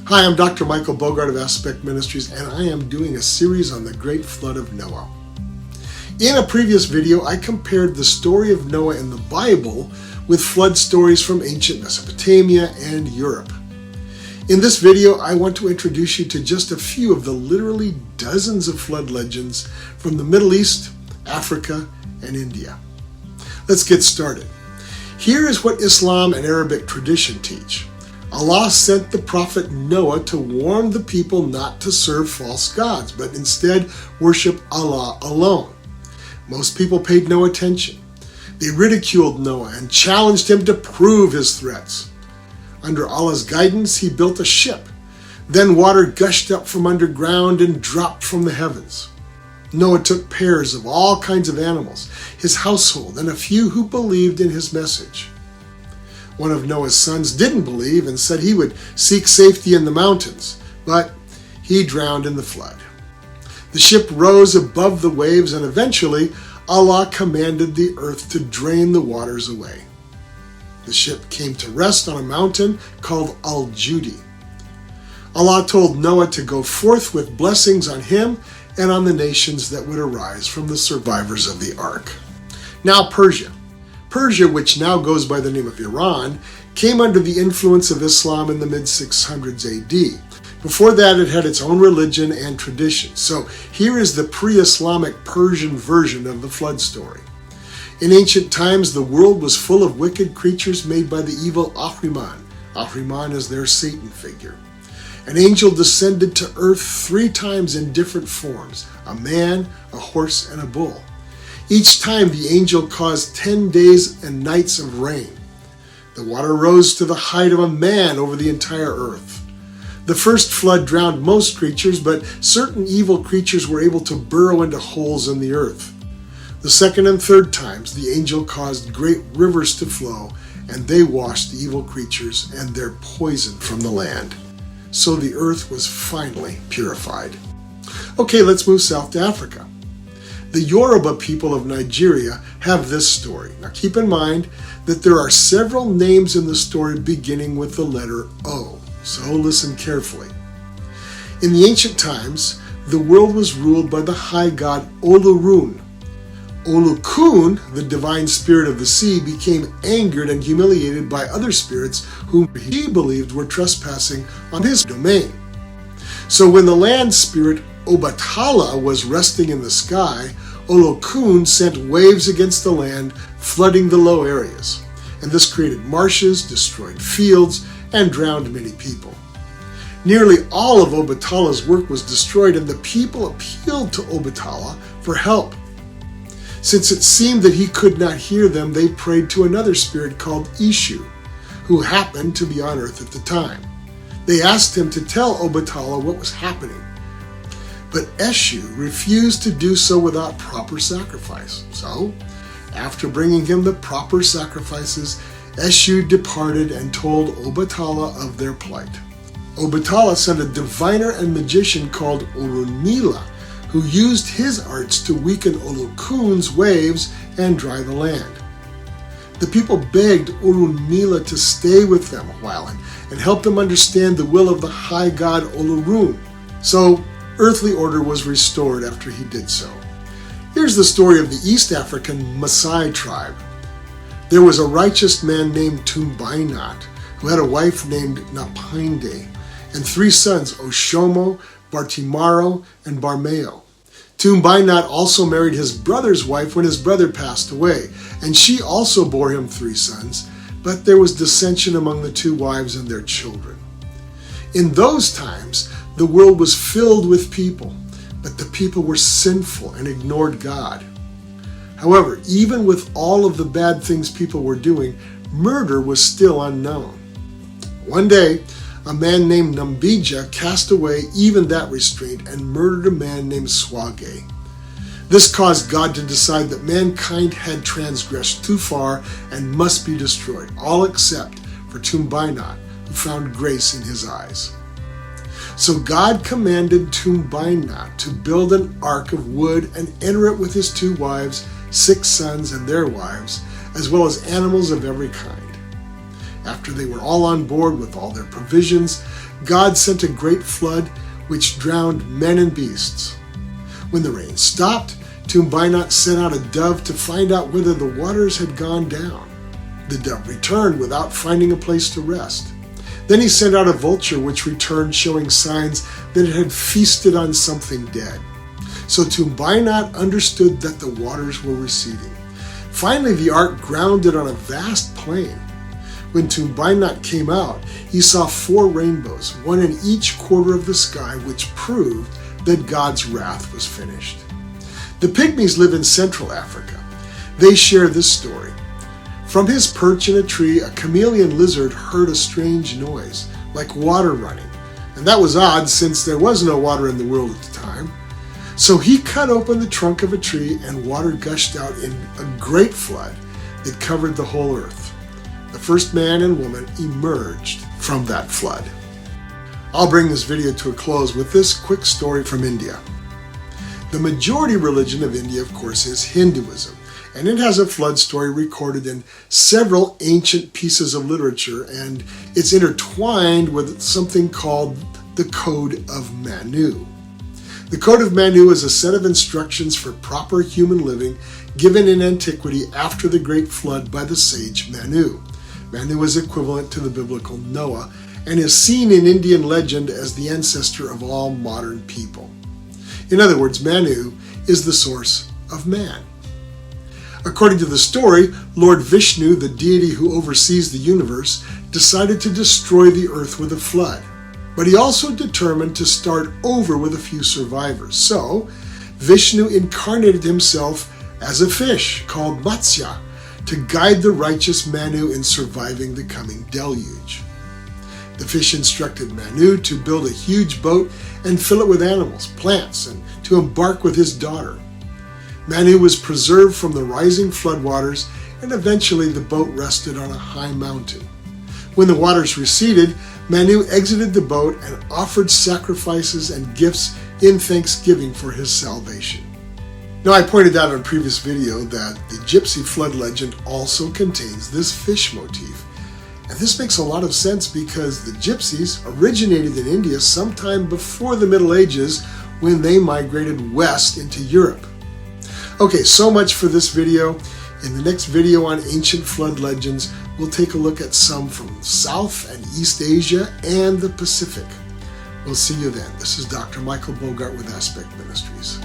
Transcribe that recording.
Hi, I'm Dr. Michael Bogart of Aspect Ministries, and I am doing a series on the Great Flood of Noah. In a previous video, I compared the story of Noah in the Bible with flood stories from ancient Mesopotamia and Europe. In this video, I want to introduce you to just a few of the literally dozens of flood legends from the Middle East, Africa, and India. Let's get started. Here is what Islam and Arabic tradition teach. Allah sent the prophet Noah to warn the people not to serve false gods, but instead worship Allah alone. Most people paid no attention. They ridiculed Noah and challenged him to prove his threats. Under Allah's guidance, he built a ship. Then water gushed up from underground and dropped from the heavens. Noah took pairs of all kinds of animals, his household, and a few who believed in his message. One of Noah's sons didn't believe and said he would seek safety in the mountains, but he drowned in the flood. The ship rose above the waves, and eventually Allah commanded the earth to drain the waters away. The ship came to rest on a mountain called Al-Judi. Allah told Noah to go forth with blessings on him and on the nations that would arise from the survivors of the ark. Now Persia, which now goes by the name of Iran, came under the influence of Islam in the mid-600s AD. Before that, it had its own religion and tradition. So here is the pre-Islamic Persian version of the flood story. In ancient times, the world was full of wicked creatures made by the evil Ahriman. Ahriman is their Satan figure. An angel descended to earth 3 times in different forms: a man, a horse, and a bull. Each time the angel caused 10 days and nights of rain. The water rose to the height of a man over the entire earth. The first flood drowned most creatures, but certain evil creatures were able to burrow into holes in the earth. The second and third times the angel caused great rivers to flow, and they washed the evil creatures and their poison from the land. So the earth was finally purified. Okay, let's move south to Africa. The Yoruba people of Nigeria have this story. Now keep in mind that there are several names in the story beginning with the letter O, so listen carefully. In the ancient times, the world was ruled by the high god Olorun. Olokun, the divine spirit of the sea, became angered and humiliated by other spirits whom he believed were trespassing on his domain. So when the land spirit Obatala was resting in the sky, Olokun sent waves against the land, flooding the low areas. And this created marshes, destroyed fields, and drowned many people. Nearly all of Obatala's work was destroyed, and the people appealed to Obatala for help. Since it seemed that he could not hear them, they prayed to another spirit called Ishu, who happened to be on earth at the time. They asked him to tell Obatala what was happening. But Eshu refused to do so without proper sacrifice. So, after bringing him the proper sacrifices, Eshu departed and told Obatala of their plight. Obatala sent a diviner and magician called Orunmila, who used his arts to weaken Olokun's waves and dry the land. The people begged Orunmila to stay with them a while and help them understand the will of the high god Olorun. So, earthly order was restored after he did so. Here's the story of the East African Maasai tribe. There was a righteous man named Tumbainat, who had a wife named Napinde, and 3 sons, Oshomo, Bartimaro, and Barmeo. Tumbainat also married his brother's wife when his brother passed away, and she also bore him 3 sons, but there was dissension among the 2 wives and their children. In those times, the world was filled with people, but the people were sinful and ignored God. However, even with all of the bad things people were doing, murder was still unknown. One day, a man named Nambija cast away even that restraint and murdered a man named Swage. This caused God to decide that mankind had transgressed too far and must be destroyed, all except for Tumbainat, who found grace in his eyes. So God commanded Tumbainat to build an ark of wood and enter it with his 2 wives, 6 sons and their wives, as well as animals of every kind. After they were all on board with all their provisions, God sent a great flood which drowned men and beasts. When the rain stopped, Tumbainat sent out a dove to find out whether the waters had gone down. The dove returned without finding a place to rest. Then he sent out a vulture which returned showing signs that it had feasted on something dead. So Tumbainat understood that the waters were receding. Finally, the ark grounded on a vast plain. When Tumbainat came out, he saw 4 rainbows, one in each quarter of the sky, which proved that God's wrath was finished. The Pygmies live in Central Africa. They share this story. From his perch in a tree, a chameleon lizard heard a strange noise, like water running. And that was odd since there was no water in the world at the time. So he cut open the trunk of a tree and water gushed out in a great flood that covered the whole earth. The first man and woman emerged from that flood. I'll bring this video to a close with this quick story from India. The majority religion of India, of course, is Hinduism, and it has a flood story recorded in several ancient pieces of literature, and it's intertwined with something called the Code of Manu. The Code of Manu is a set of instructions for proper human living given in antiquity after the Great Flood by the sage Manu. Manu is equivalent to the biblical Noah and is seen in Indian legend as the ancestor of all modern people. In other words, Manu is the source of man. According to the story, Lord Vishnu, the deity who oversees the universe, decided to destroy the earth with a flood. But he also determined to start over with a few survivors. So, Vishnu incarnated himself as a fish called Matsya to guide the righteous Manu in surviving the coming deluge. The fish instructed Manu to build a huge boat and fill it with animals, plants, and to embark with his daughter. Manu was preserved from the rising floodwaters, and eventually the boat rested on a high mountain. When the waters receded, Manu exited the boat and offered sacrifices and gifts in thanksgiving for his salvation. Now, I pointed out in a previous video that the Gypsy flood legend also contains this fish motif. And this makes a lot of sense because the Gypsies originated in India sometime before the Middle Ages when they migrated west into Europe. Okay, so much for this video. In the next video on ancient flood legends, we'll take a look at some from South and East Asia and the Pacific. We'll see you then. This is Dr. Michael Bogart with Aspect Ministries.